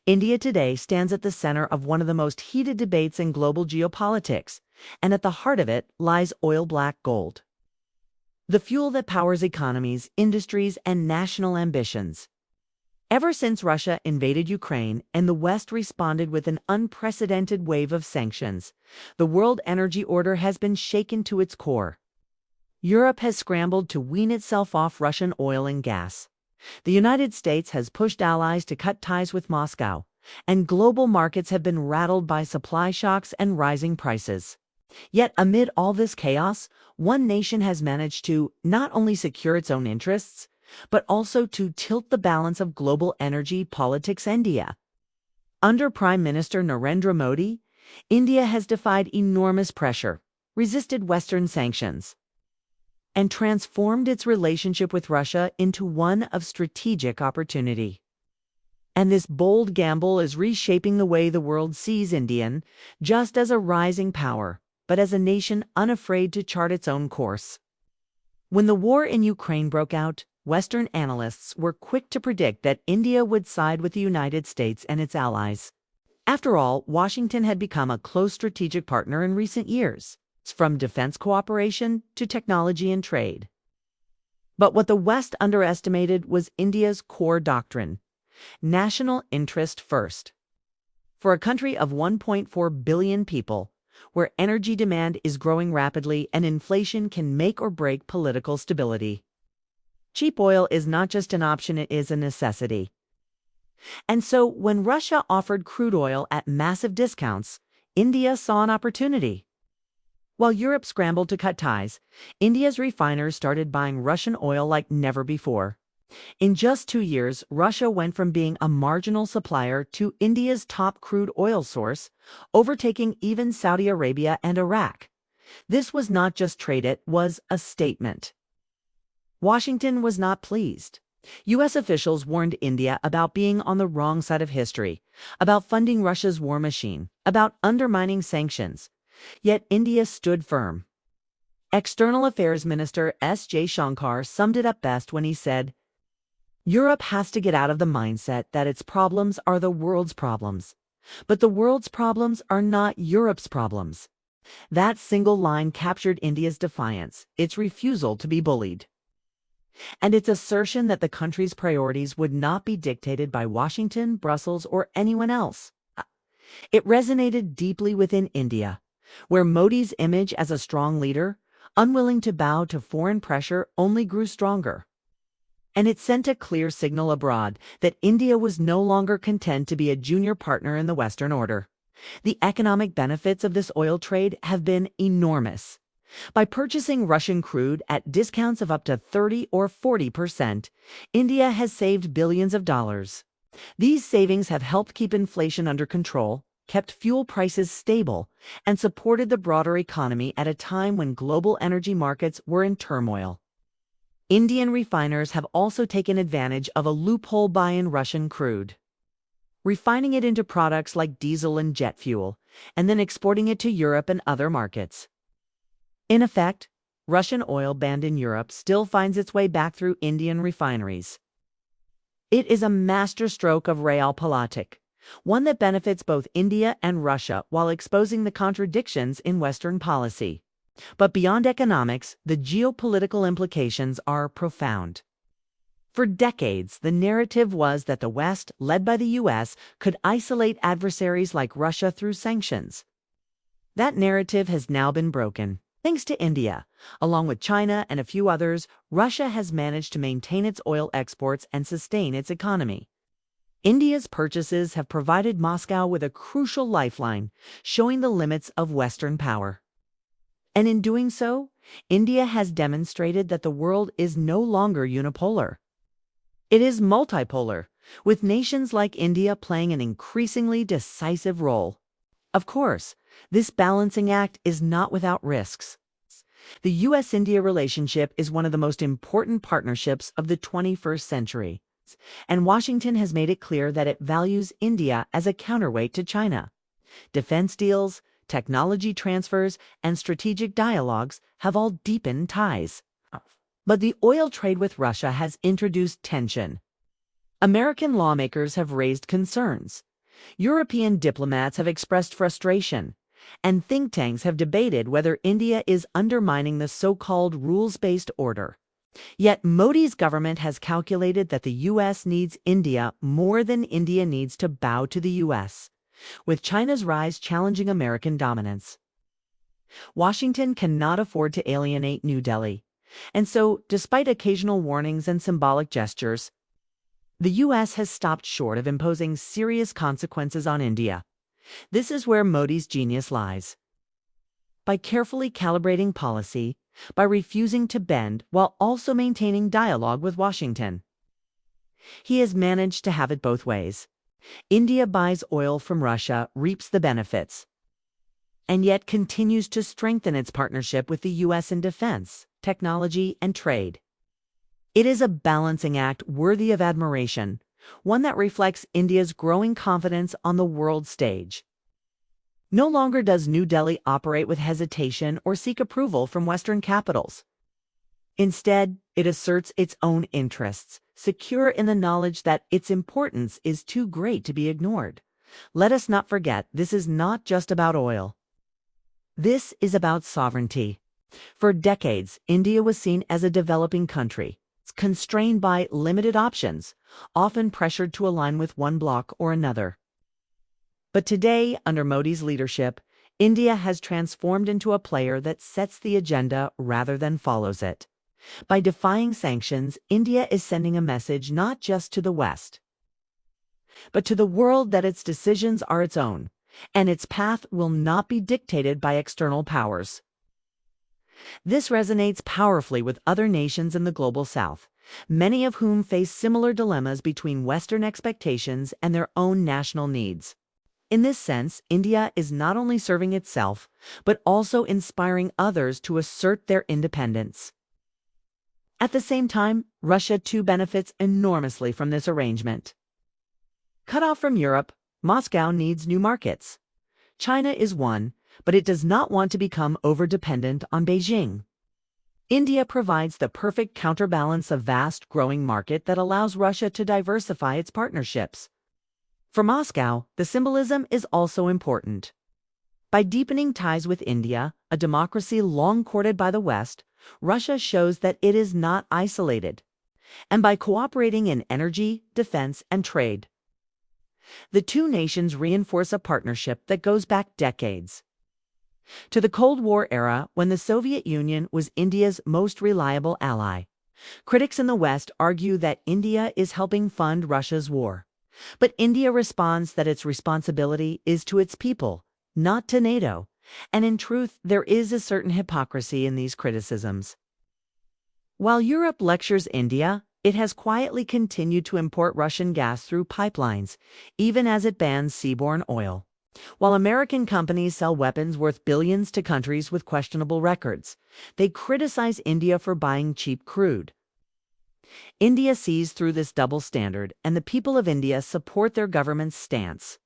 India today stands at the center of one of the most heated debates in global geopolitics, and at the heart of it lies oil-black gold, the fuel that powers economies, industries, and national ambitions. Ever since Russia invaded Ukraine and the West responded with an unprecedented wave of sanctions, the world energy order has been shaken to its core. Europe has scrambled to wean itself off Russian oil and gas. The United States has pushed allies to cut ties with Moscow, and global markets have been rattled by supply shocks and rising prices. Yet amid all this chaos, one nation has managed to not only secure its own interests, but also to tilt the balance of global energy politics. India. Under Prime Minister Narendra Modi, India has defied enormous pressure, resisted Western sanctions, and transformed its relationship with Russia into one of strategic opportunity. And this bold gamble is reshaping the way the world sees India, just as a rising power, but as a nation unafraid to chart its own course. When the war in Ukraine broke out, Western analysts were quick to predict that India would side with the United States and its allies. After all, Washington had become a close strategic partner in recent years, from defense cooperation to technology and trade. But what the West underestimated was India's core doctrine: national interest first. For a country of 1.4 billion people, where energy demand is growing rapidly and inflation can make or break political stability, cheap oil is not just an option, it is a necessity. And so, when Russia offered crude oil at massive discounts, India saw an opportunity. While Europe scrambled to cut ties, India's refiners started buying Russian oil like never before. In just 2 years, Russia went from being a marginal supplier to India's top crude oil source, overtaking even Saudi Arabia and Iraq. This was not just trade, it was a statement. Washington was not pleased. U.S. officials warned India about being on the wrong side of history, about funding Russia's war machine, about undermining sanctions. Yet India stood firm. External Affairs Minister S. Jaishankar summed it up best when he said, "Europe has to get out of the mindset that its problems are the world's problems. But the world's problems are not Europe's problems." That single line captured India's defiance, its refusal to be bullied, and its assertion that the country's priorities would not be dictated by Washington, Brussels, or anyone else. It resonated deeply within India, where Modi's image as a strong leader, unwilling to bow to foreign pressure, only grew stronger. And it sent a clear signal abroad that India was no longer content to be a junior partner in the Western order. The economic benefits of this oil trade have been enormous. By purchasing Russian crude at discounts of up to 30 or 40%, India has saved billions of dollars. These savings have helped keep inflation under control, kept fuel prices stable, and supported the broader economy at a time when global energy markets were in turmoil. Indian refiners have also taken advantage of a loophole buying Russian crude, refining it into products like diesel and jet fuel, and then exporting it to Europe and other markets. In effect, Russian oil banned in Europe still finds its way back through Indian refineries. It is a masterstroke of realpolitik, one that benefits both India and Russia while exposing the contradictions in Western policy. But beyond economics, the geopolitical implications are profound. For decades, the narrative was that the West, led by the U.S., could isolate adversaries like Russia through sanctions. That narrative has now been broken. Thanks to India, along with China and a few others, Russia has managed to maintain its oil exports and sustain its economy. India's purchases have provided Moscow with a crucial lifeline, showing the limits of Western power. And in doing so, India has demonstrated that the world is no longer unipolar. It is multipolar, with nations like India playing an increasingly decisive role. Of course, this balancing act is not without risks. The U.S.-India relationship is one of the most important partnerships of the 21st century, and Washington has made it clear that it values India as a counterweight to China. Defense deals, technology transfers, and strategic dialogues have all deepened ties. But the oil trade with Russia has introduced tension. American lawmakers have raised concerns. European diplomats have expressed frustration, and think tanks have debated whether India is undermining the so-called rules-based order. Yet Modi's government has calculated that the U.S. needs India more than India needs to bow to the U.S., with China's rise challenging American dominance. Washington cannot afford to alienate New Delhi, and so, despite occasional warnings and symbolic gestures, the U.S. has stopped short of imposing serious consequences on India. This is where Modi's genius lies. By carefully calibrating policy, by refusing to bend while also maintaining dialogue with Washington, he has managed to have it both ways. India buys oil from Russia, reaps the benefits, and yet continues to strengthen its partnership with the U.S. in defense, technology, and trade. It is a balancing act worthy of admiration, one that reflects India's growing confidence on the world stage. No longer does New Delhi operate with hesitation or seek approval from Western capitals. Instead, it asserts its own interests, secure in the knowledge that its importance is too great to be ignored. Let us not forget, this is not just about oil. This is about sovereignty. For decades, India was seen as a developing country, constrained by limited options, often pressured to align with one bloc or another. But today, under Modi's leadership, India has transformed into a player that sets the agenda rather than follows it. By defying sanctions, India is sending a message not just to the West, but to the world that its decisions are its own, and its path will not be dictated by external powers. This resonates powerfully with other nations in the global South, many of whom face similar dilemmas between Western expectations and their own national needs. In this sense, India is not only serving itself, but also inspiring others to assert their independence. At the same time, Russia too benefits enormously from this arrangement. Cut off from Europe, Moscow needs new markets. China is one, but it does not want to become over-dependent on Beijing. India provides the perfect counterbalance of vast, growing market that allows Russia to diversify its partnerships. For Moscow, the symbolism is also important. By deepening ties with India, a democracy long courted by the West, Russia shows that it is not isolated. And by cooperating in energy, defense, and trade, the two nations reinforce a partnership that goes back decades. To the Cold War era, when the Soviet Union was India's most reliable ally, critics in the West argue that India is helping fund Russia's war. But India responds that its responsibility is to its people, not to NATO. And in truth, there is a certain hypocrisy in these criticisms. While Europe lectures India, it has quietly continued to import Russian gas through pipelines, even as it bans seaborne oil. While American companies sell weapons worth billions to countries with questionable records, they criticize India for buying cheap crude. India sees through this double standard, and the people of India support their government's stance.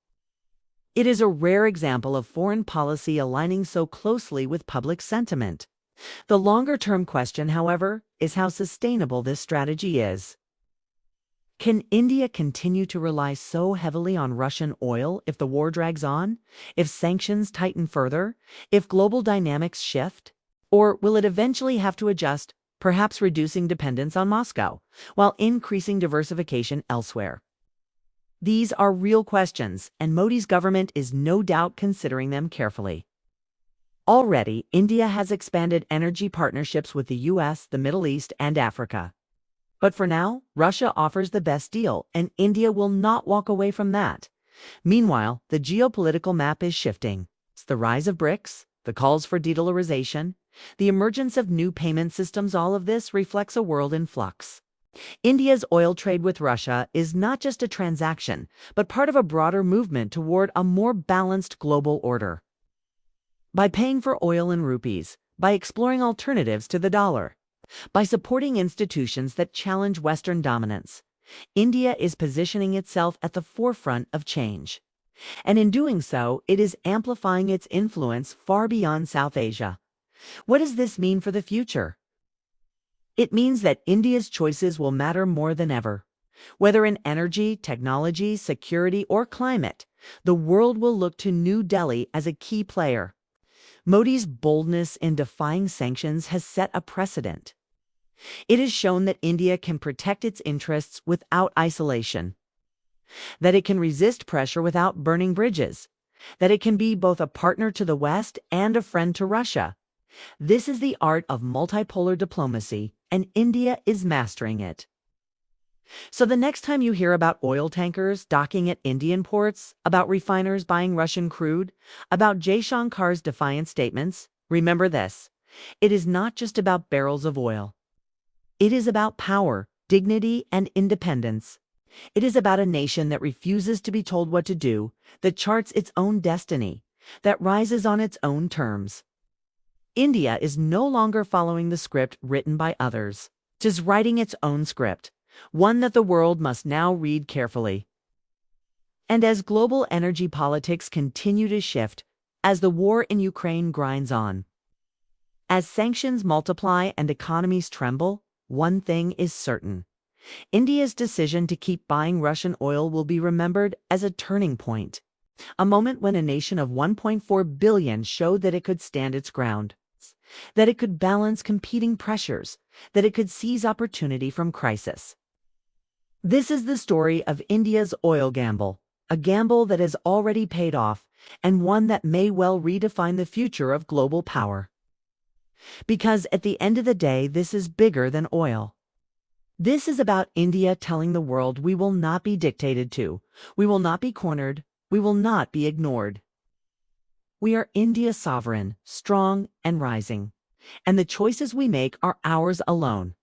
It is a rare example of foreign policy aligning so closely with public sentiment. The longer-term question, however, is how sustainable this strategy is. Can India continue to rely so heavily on Russian oil if the war drags on, if sanctions tighten further, if global dynamics shift? Or will it eventually have to adjust, perhaps reducing dependence on Moscow, while increasing diversification elsewhere? These are real questions, and Modi's government is no doubt considering them carefully. Already, India has expanded energy partnerships with the U.S., the Middle East, and Africa. But for now, Russia offers the best deal, and India will not walk away from that. Meanwhile, the geopolitical map is shifting. It's the rise of BRICS, the calls for de-dollarization, the emergence of new payment systems. All of this reflects a world in flux. India's oil trade with Russia is not just a transaction, but part of a broader movement toward a more balanced global order. By paying for oil in rupees, by exploring alternatives to the dollar, by supporting institutions that challenge Western dominance, India is positioning itself at the forefront of change. And in doing so, it is amplifying its influence far beyond South Asia. What does this mean for the future? It means that India's choices will matter more than ever. Whether in energy, technology, security, or climate, the world will look to New Delhi as a key player. Modi's boldness in defying sanctions has set a precedent. It has shown that India can protect its interests without isolation, that it can resist pressure without burning bridges, that it can be both a partner to the West and a friend to Russia. This is the art of multipolar diplomacy, and India is mastering it. So the next time you hear about oil tankers docking at Indian ports, about refiners buying Russian crude, about Jaishankar's defiant statements, remember this: it is not just about barrels of oil. It is about power, dignity, and independence. It is about a nation that refuses to be told what to do, that charts its own destiny, that rises on its own terms. India is no longer following the script written by others. It is writing its own script, one that the world must now read carefully. And as global energy politics continue to shift, as the war in Ukraine grinds on, as sanctions multiply and economies tremble, one thing is certain: India's decision to keep buying Russian oil will be remembered as a turning point, a moment when a nation of 1.4 billion showed that it could stand its ground, that it could balance competing pressures, that it could seize opportunity from crisis. This is the story of India's oil gamble, a gamble that has already paid off, and one that may well redefine the future of global power. Because at the end of the day, this is bigger than oil. This is about India telling the world we will not be dictated to, we will not be cornered, we will not be ignored. We are India sovereign, strong, and rising. And the choices we make are ours alone.